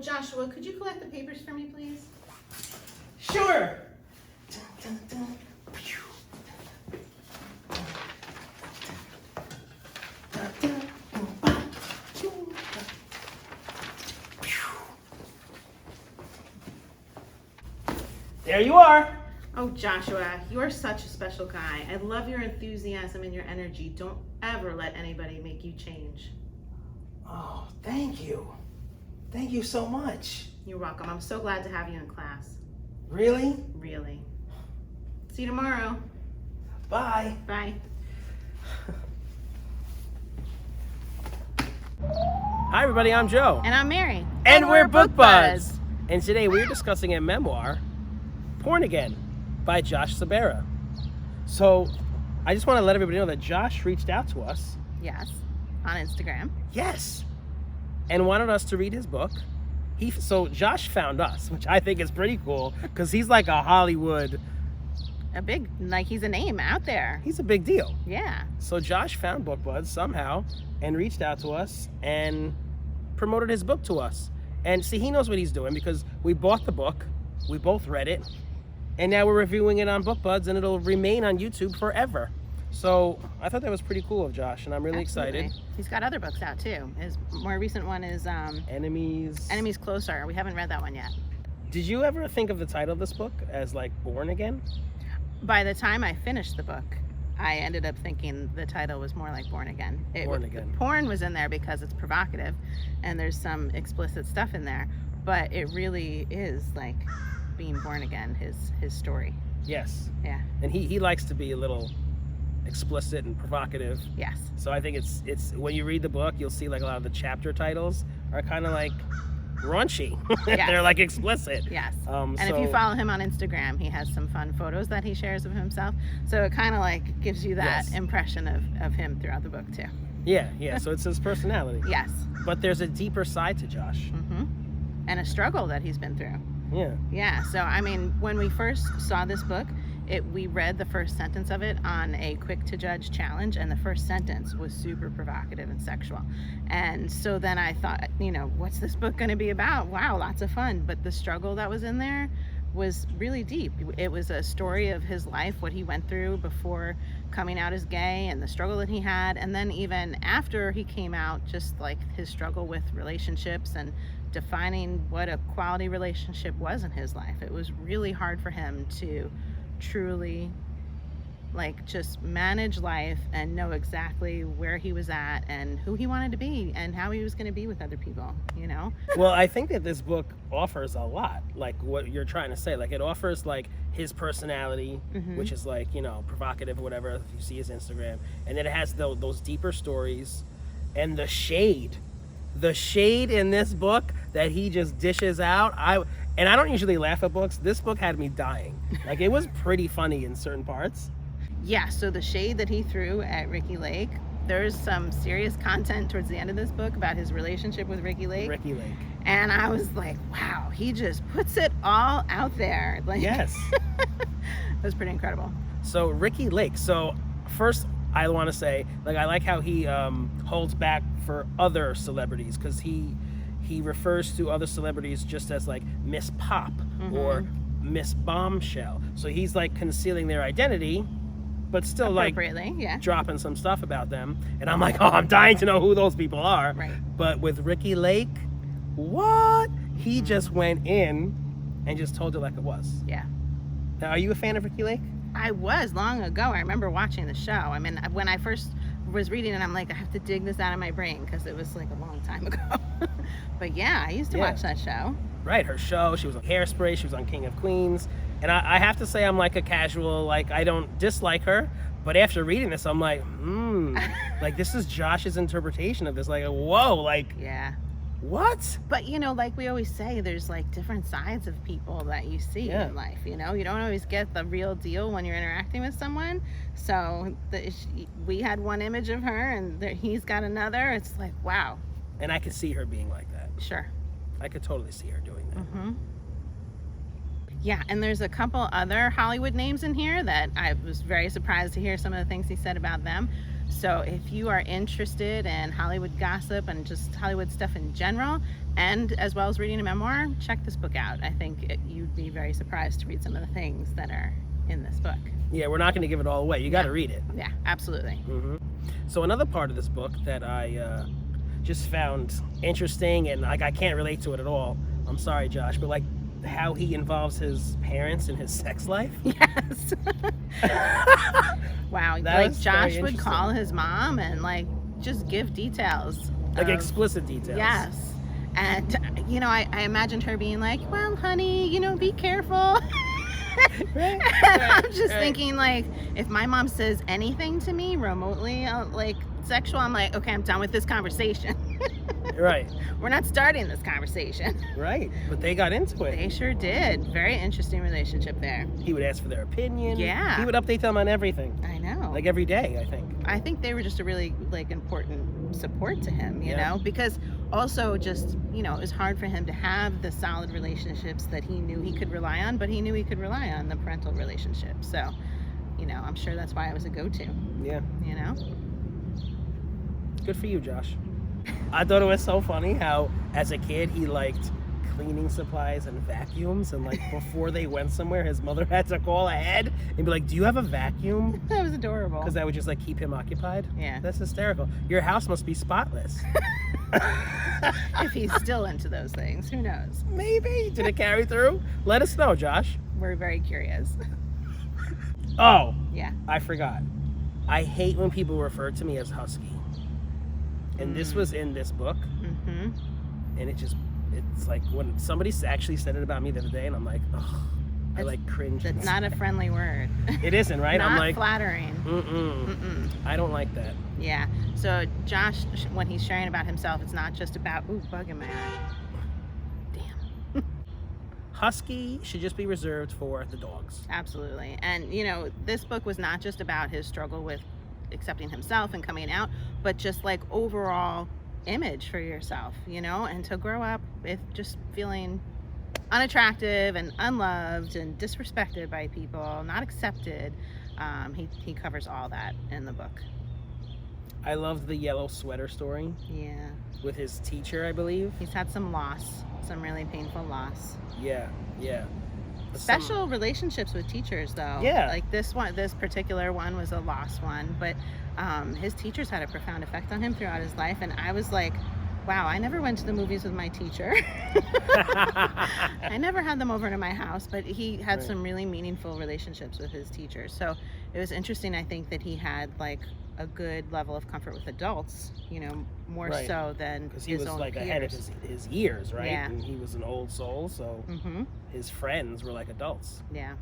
Joshua, could you collect the papers for me, please? Sure. There you are. Oh, Joshua, you're such a special guy. I love your enthusiasm and your energy. Don't ever let anybody make you change. Oh, thank you. Thank you so much. You're welcome. I'm so glad to have you in class. Really? Really. See you tomorrow. Bye. Bye. Hi, everybody. I'm Joe. And I'm Mary. And we're Bookbuds. And today we're discussing a memoir, Porn Again, by Josh Sabarra. So I just want to let everybody know that Josh reached out to us. Yes. On Instagram. Yes. And wanted us to read his book. So Josh found us, which I think is pretty cool because he's like a Hollywood. He's a name out there. He's a big deal. Yeah. So Josh found Bookbuds somehow and reached out to us and promoted his book to us. And see, he knows what he's doing because we bought the book, we both read it, and now we're reviewing it on Bookbuds, and it'll remain on YouTube forever. So I thought that was pretty cool of Josh, and I'm really excited. He's got other books out too. His more recent one is Enemies Closer. We haven't read that one yet. Did you ever think of the title of this book as like Born Again? By the time I finished the book, I ended up thinking the title was more like Born Again. Born Again. Porn was in there because it's provocative and there's some explicit stuff in there, but it really is like being born again, his story. Yes. Yeah. And he likes to be a little explicit and provocative. Yes. So I think it's when you read the book, you'll see like a lot of the chapter titles are kind of like raunchy. Yes. They're like explicit. Yes. And if you follow him on Instagram, he has some fun photos that he shares of himself. So it kind of like gives you that impression of him throughout the book too. Yeah. So it's his personality. Yes. But there's a deeper side to Josh. Mm-hmm. And a struggle that he's been through. Yeah. Yeah. So I mean, when we first saw this book, we read the first sentence of it on a quick to judge challenge, and the first sentence was super provocative and sexual. And so then I thought, what's this book going to be about? Wow, lots of fun. But the struggle that was in there was really deep. It was a story of his life, what he went through before coming out as gay and the struggle that he had. And then even after he came out, just like his struggle with relationships and defining what a quality relationship was in his life. It was really hard for him to truly just manage life and know exactly where he was at and who he wanted to be and how he was going to be with other people, Well, I think that this book offers a lot, like what you're trying to say. Like it offers like his personality, which is like, provocative or whatever, if you see his Instagram. And then it has those deeper stories and the shade in this book that he just dishes out. And I don't usually laugh at books. This book had me dying. Like, it was pretty funny in certain parts. Yeah, so the shade that he threw at Ricky Lake, there's some serious content towards the end of this book about his relationship with Ricky Lake. And I was like, wow, he just puts it all out there. Yes. It was pretty incredible. So, Ricky Lake. So, first, I want to say, I like how he holds back for other celebrities, because he refers to other celebrities just as like Miss Pop or Miss Bombshell. So he's like concealing their identity, but still like dropping some stuff about them. And I'm like, oh, I'm dying to know who those people are. Right. But with Ricky Lake, what? He just went in and just told it like it was. Yeah. Now, are you a fan of Ricky Lake? I was long ago. I remember watching the show. I mean, when I first was reading it, I'm like, I have to dig this out of my brain because it was like a long time ago. But yeah, I used to watch that show. Right, her show. She was on Hairspray. She was on King of Queens. And I have to say, I'm like a casual, I don't dislike her. But after reading this, I'm like, this is Josh's interpretation of this. Like, whoa, yeah. What? But like we always say, there's different sides of people that you see in life. You don't always get the real deal when you're interacting with someone. So we had one image of her, and he's got another. It's like, wow. And I could see her being like that. Sure. I could totally see her doing that. Yeah, and there's a couple other Hollywood names in here that I was very surprised to hear some of the things he said about them. So if you are interested in Hollywood gossip and just Hollywood stuff in general, and as well as reading a memoir, check this book out. I think you'd be very surprised to read some of the things that are in this book. Yeah, we're not going to give it all away. You got to read it. Yeah, absolutely. So another part of this book that I just found interesting, and like I can't relate to it at all. I'm sorry, Josh, but like how he involves his parents in his sex life. Yes. Wow. That Like was Josh very would interesting. call his mom and like just give details. Like of- explicit details. Yes. And, you know, I imagined her being like, well, honey, you know, be careful. Right, And I'm just right. thinking, like, if my mom says anything to me remotely, like sexual, I'm like, okay, I'm done with this conversation. Right. We're not starting this conversation. Right. But they got into it. They sure did. Very interesting relationship there. He would ask for their opinion. Yeah. He would update them on everything. I know. Like every day, I think. I think they were just a really like important support to him, you Yeah. know, because also just, you know, it was hard for him to have the solid relationships that he knew he could rely on, but he knew he could rely on the parental relationship. So, you know, I'm sure that's why it was a go-to, Yeah. you know? Good for you, Josh. I thought it was so funny how, as a kid, he liked cleaning supplies and vacuums, and like before they went somewhere, his mother had to call ahead and be like, "Do you have a vacuum?" That was adorable. Because that would just like keep him occupied. Yeah. That's hysterical. Your house must be spotless. If he's still into those things, who knows? Maybe. Did it carry through? Let us know, Josh. We're very curious. Oh, Yeah. I forgot. I hate when people refer to me as husky. And this was in this book, Mm-hmm. and it's like when somebody actually said it about me the other day, and I'm like, ugh, I like cringe. That's not a friendly word. It isn't, right? Not I'm like, flattering. mm-mm. I don't like that. Yeah. So Josh, when he's sharing about himself, it's not just about, ooh, bug in my eye. Damn. Husky should just be reserved for the dogs. Absolutely. And, you know, this book was not just about his struggle with accepting himself and coming out, but just like overall image for yourself, you know, and to grow up with just feeling unattractive and unloved and disrespected by people, not accepted. He covers all that in the book. I love the yellow sweater story Yeah. with his teacher, I believe. He's had some loss, some really painful loss. Yeah. Special relationships with teachers, though. Yeah. Like this particular one was a lost one, but his teachers had a profound effect on him throughout his life. And I was like, wow, I never went to the movies with my teacher. I never had them over to my house, but he had Right. some really meaningful relationships with his teachers. So it was interesting, I think, that he had like a good level of comfort with adults, you know, more Right. so than Because he his was own like peers. ahead of his years, right? Yeah. And he was an old soul, so Mm-hmm. his friends were like adults. Yeah.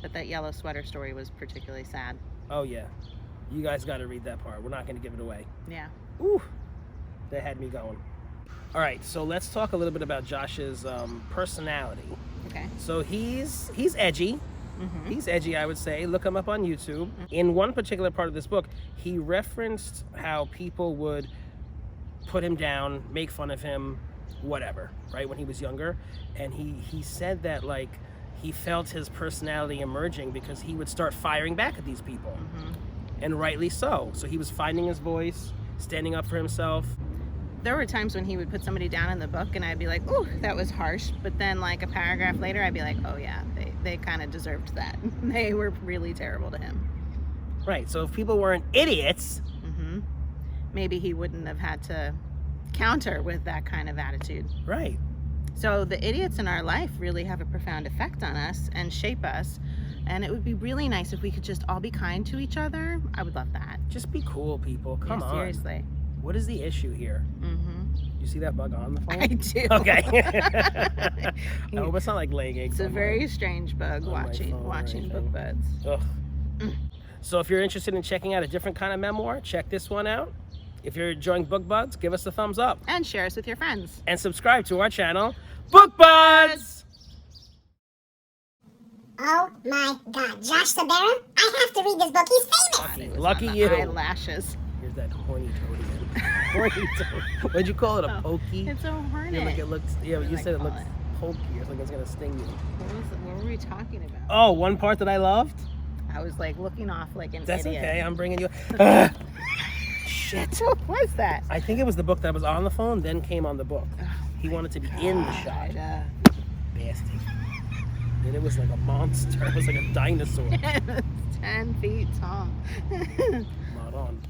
But that yellow sweater story was particularly sad. Oh yeah. You guys got to read that part. We're not going to give it away. Yeah. Ooh, that had me going. All right, so let's talk a little bit about Josh's personality. Okay. So he's edgy. Mm-hmm. He's edgy, I would say. Look him up on YouTube. In one particular part of this book, he referenced how people would put him down, make fun of him, whatever, right, when he was younger. And he said that, like, he felt his personality emerging because he would start firing back at these people. Mm-hmm. And rightly so. So he was finding his voice, standing up for himself. There were times when he would put somebody down in the book and I'd be like, oh, that was harsh. But then like a paragraph later, I'd be like, oh yeah, they kind of deserved that. They were really terrible to him. Right, so if people weren't idiots, Mm-hmm. Maybe he wouldn't have had to counter with that kind of attitude. right. So the idiots in our life really have a profound effect on us and shape us. And it would be really nice if we could just all be kind to each other. I would love that. Just be cool, people. Come Yeah, on. seriously. What is the issue here? Mm-hmm. You see that bug on the phone? I do. Okay. I hope it's not like laying eggs. It's a on very strange bug on my watching phone or anything. Bookbuds. Ugh. So if you're interested in checking out a different kind of memoir, check this one out. If you're enjoying Bookbuds, give us a thumbs up. And share us with your friends. And subscribe to our channel, Bookbuds! Oh my god, Josh Sabarra? I have to read this book. He's famous! It was Lucky on the you. Eyelashes. Here's that horny toad again. Horny toad. What'd you call it? A pokey? It's a hornet. Yeah, like it looks. Yeah, but you I said it call looks pokey. It's like it's gonna sting you. What were we talking about? Oh, one part that I loved. I was like looking off like an That's idiot. okay. I'm bringing you. Shit. What was that? I think it was the book that was on the phone, then came on the book. He wanted to be in the shot. God. Bastard. And it was like a monster. It was like a dinosaur. It was 10 feet tall. Not on.